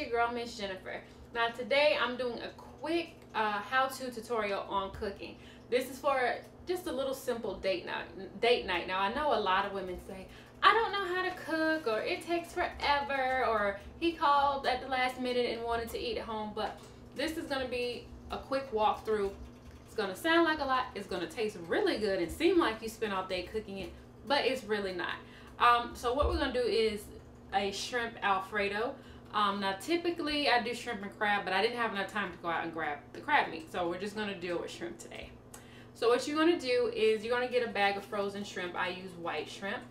your girl, Miss Jennipher. Now today I'm doing a quick how-to tutorial on cooking. This is for just a little simple date night. Now I know a lot of women say, I don't know how to cook, or it takes forever, or he called at the last minute and wanted to eat at home, but this is going to be a quick walkthrough. It's going to sound like a lot, it's going to taste really good and seem like you spent all day cooking it, but it's really not. So what we're going to do is a shrimp Alfredo. Now typically I do shrimp and crab, but I didn't have enough time to go out and grab the crab meat, so we're just going to deal with shrimp today. So what you're going to do is you're going to get a bag of frozen shrimp. I use white shrimp.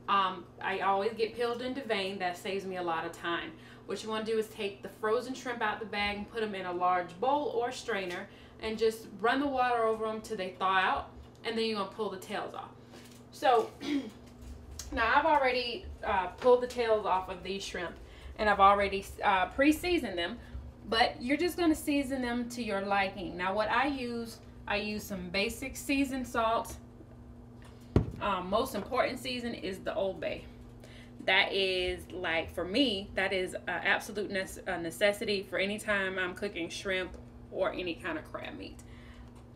I always get peeled and deveined. That saves me a lot of time. What you want to do is take the frozen shrimp out the bag and put them in a large bowl or strainer and just run the water over them till they thaw out, and then you're going to pull the tails off. So now I've already pulled the tails off of these shrimp, and I've already pre-seasoned them, but you're just going to season them to your liking. Now what I use some basic seasoned salt. Most important season is the Old Bay. That is, like, for me, that is an absolute necessity for any time I'm cooking shrimp or any kind of crab meat.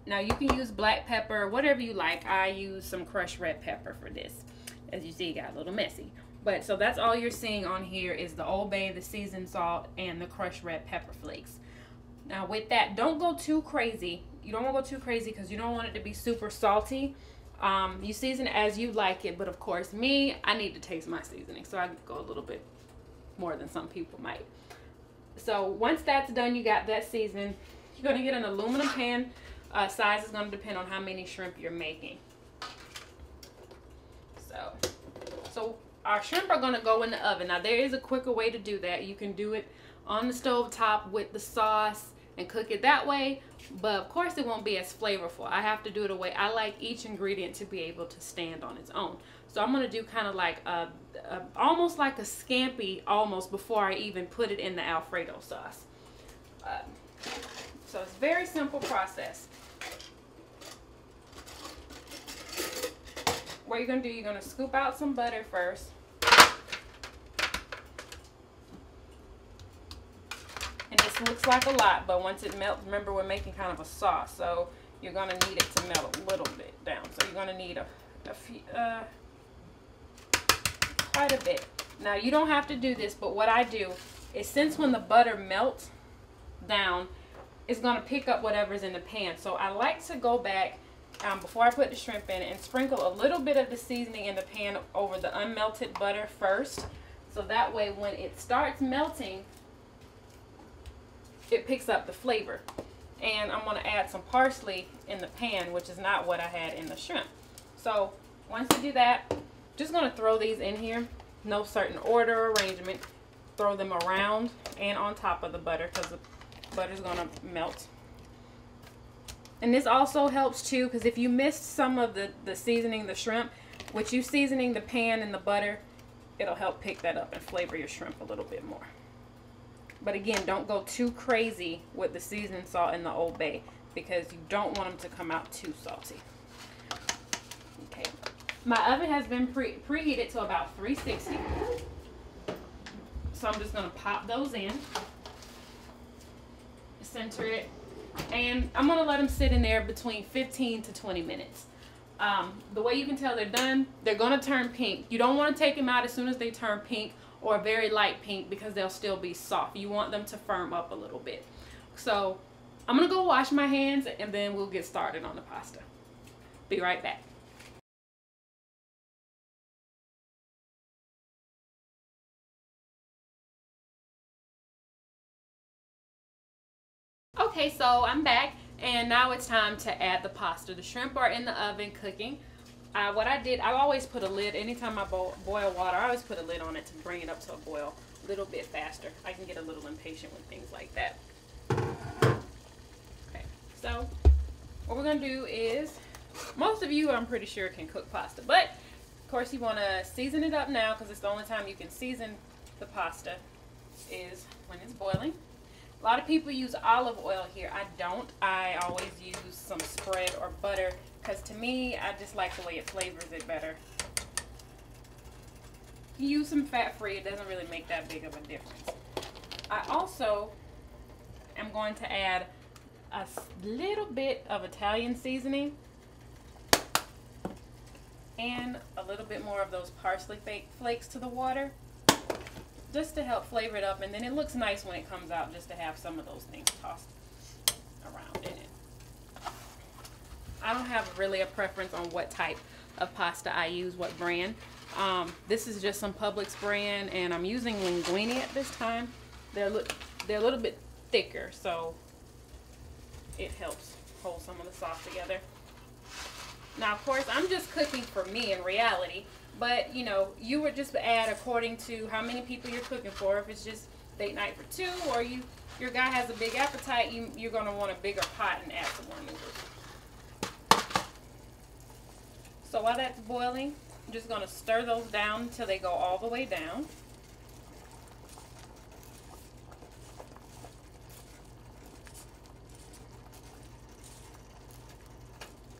Now you can use black pepper, whatever you like. I use some crushed red pepper for this. As you see, it got a little messy. But so that's all you're seeing on here is the Old Bay, the seasoned salt, and the crushed red pepper flakes. Now with that, don't go too crazy. You don't want to go too crazy because you don't want it to be super salty. You season as you like it, but of course me, I need to taste my seasoning, so I go a little bit more than some people might. So once that's done, you got that seasoned, you're going to get an aluminum pan. Size is going to depend on how many shrimp you're making. So our shrimp are going to go in the oven. Now there is a quicker way to do that. You can do it on the stove top with the sauce and cook it that way, but of course it won't be as flavorful. I have to do it a way I like each ingredient to be able to stand on its own. So I'm going to do kind of like almost like a scampi almost before I even put it in the Alfredo sauce. So it's a very simple process. What you're going to do, you're going to scoop out some butter first. And this looks like a lot, but once it melts, remember we're making kind of a sauce, so you're going to need it to melt a little bit down. So you're going to need quite a bit. Now you don't have to do this, but what I do is, since when the butter melts down, it's going to pick up whatever's in the pan. So I like to go back before I put the shrimp in and sprinkle a little bit of the seasoning in the pan over the unmelted butter first. So that way when it starts melting, it picks up the flavor. And I'm going to add some parsley in the pan, which is not what I had in the shrimp. So once you do that, just going to throw these in here. No certain order or arrangement. Throw them around and on top of the butter because the butter is going to melt. And this also helps too, because if you missed some of the seasoning, the shrimp, with you seasoning the pan and the butter, it'll help pick that up and flavor your shrimp a little bit more. But again, don't go too crazy with the seasoned salt and the Old Bay, because you don't want them to come out too salty. Okay, my oven has been preheated to about 360. So I'm just going to pop those in, center it, and I'm going to let them sit in there between 15 to 20 minutes. The way you can tell they're done, they're going to turn pink. You don't want to take them out as soon as they turn pink, or very light pink, because they'll still be soft. You want them to firm up a little bit. So I'm gonna go wash my hands and then we'll get started on the pasta. Be right back. Okay, so I'm back, and now it's time to add the pasta. The shrimp are in the oven cooking. What I did, I always put a lid, anytime I boil water, I always put a lid on it to bring it up to a boil a little bit faster. I can get a little impatient with things like that. Okay, so what we're going to do is, most of you, I'm pretty sure, can cook pasta, but of course you want to season it up now, because it's the only time you can season the pasta is when it's boiling. A lot of people use olive oil here. I don't. I always use some spread or butter, because to me, I just like the way it flavors it better. You use some fat-free. It doesn't really make that big of a difference. I also also am going to add a little bit of Italian seasoning and a little bit more of those parsley flakes to the water, just to help flavor it up. And then it looks nice when it comes out, just to have some of those things tossed around in it. I don't have really a preference on what type of pasta I use, what brand. This is just some Publix brand, and I'm using Linguine at this time. They're a little bit thicker, so it helps hold some of the sauce together. Now, of course, I'm just cooking for me in reality, but you know, you would just add according to how many people you're cooking for. If it's just date night for 2, or your guy has a big appetite, you're going to want a bigger pot and add some more noodles. So while that's boiling, I'm just going to stir those down until they go all the way down.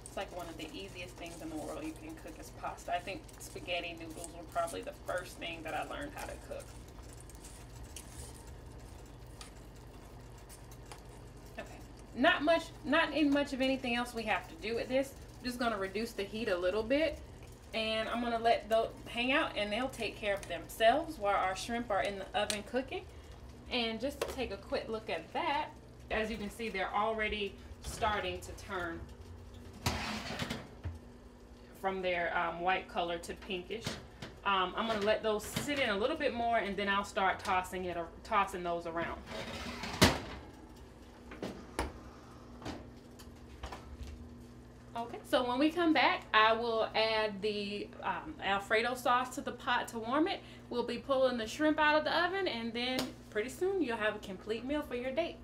It's like one of the easiest things in the world you can cook is pasta. I think spaghetti noodles were probably the first thing that I learned how to cook. Okay, not in much of anything else we have to do with this. I'm just going to reduce the heat a little bit, and I'm going to let those hang out, and they'll take care of themselves while our shrimp are in the oven cooking. And just to take a quick look at that, as you can see, they're already starting to turn from their white color to pinkish. I'm going to let those sit in a little bit more, and then I'll start tossing those around. Okay, so when we come back, I will add the Alfredo sauce to the pot to warm it. We'll be pulling the shrimp out of the oven, and then pretty soon you'll have a complete meal for your date.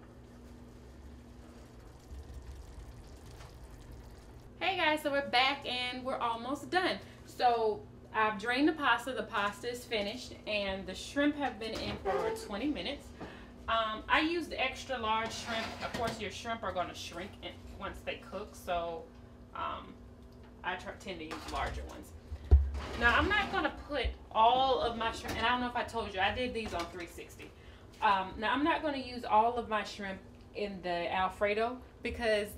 Hey guys, so we're back and we're almost done. So I've drained the pasta. The pasta is finished, and the shrimp have been in for 20 minutes. I used extra large shrimp. Of course, your shrimp are going to shrink once they cook, so I tend to use larger ones. Now, I'm not going to put all of my shrimp, and I don't know if I told you, I did these on 360. Now, I'm not going to use all of my shrimp in the Alfredo, because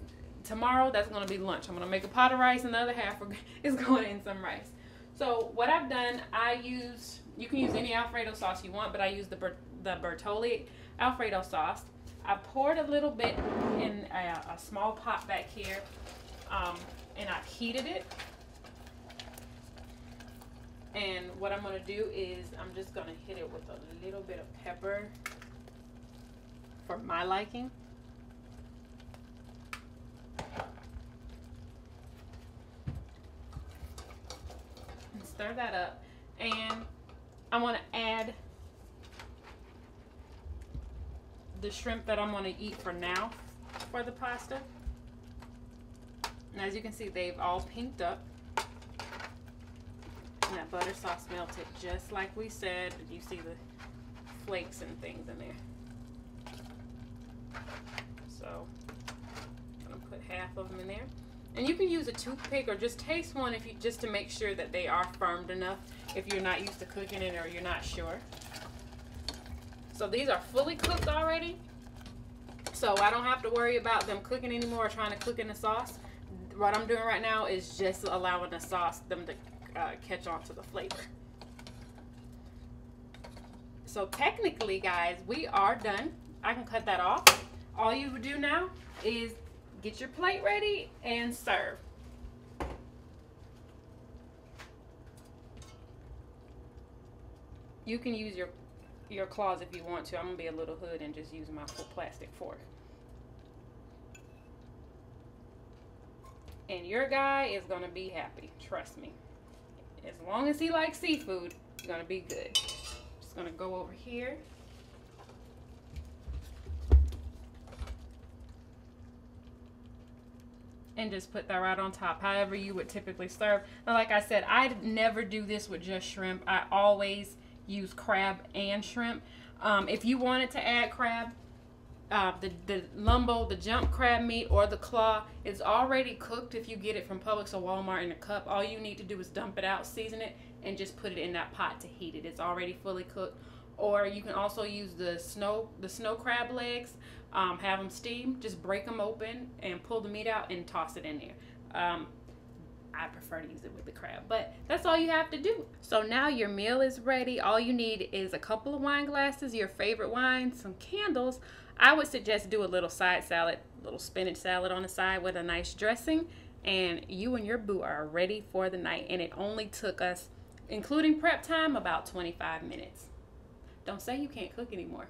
tomorrow that's going to be lunch. I'm going to make a pot of rice, and the other half is going in some rice. So what I've done, you can use any Alfredo sauce you want, but I use the Bertolli Alfredo sauce. I poured a little bit in a small pot back here, and I've heated it. And what I'm going to do is I'm just going to hit it with a little bit of pepper for my liking. And stir that up. And I want to add the shrimp that I'm going to eat for now for the pasta. And as you can see, they've all pinked up. And that butter sauce melted just like we said. You see the flakes and things in there. So I'm going to put half of them in there. And you can use a toothpick or just taste one just to make sure that they are firmed enough if you're not used to cooking it or you're not sure. So these are fully cooked already. So I don't have to worry about them cooking anymore or trying to cook in the sauce. What I'm doing right now is just allowing the sauce, them to catch on to the flavor. So technically, guys, we are done. I can cut that off. All you would do now is get your plate ready and serve. You can use your claws if you want to. I'm gonna be a little hood and just use my full plastic fork. And your guy is gonna be happy, trust me. As long as he likes seafood, it's gonna be good. Just gonna go over here. And just put that right on top, however you would typically serve. Now, like I said, I never do this with just shrimp. I always use crab and shrimp. If you wanted to add crab, the lumbo, the jump crab meat, or the claw is already cooked. If you get it from Publix or Walmart in a cup, all you need to do is dump it out, season it, and just put it in that pot to heat it. It's already fully cooked. Or you can also use the snow crab legs. Have them steam. Just break them open and pull the meat out and toss it in there. I prefer to use it with the crab, but that's all you have to do. So now your meal is ready. All you need is a couple of wine glasses, your favorite wine, some candles. I would suggest do a little side salad, a little spinach salad on the side with a nice dressing, and you and your boo are ready for the night. And it only took us, including prep time, about 25 minutes. Don't say you can't cook anymore.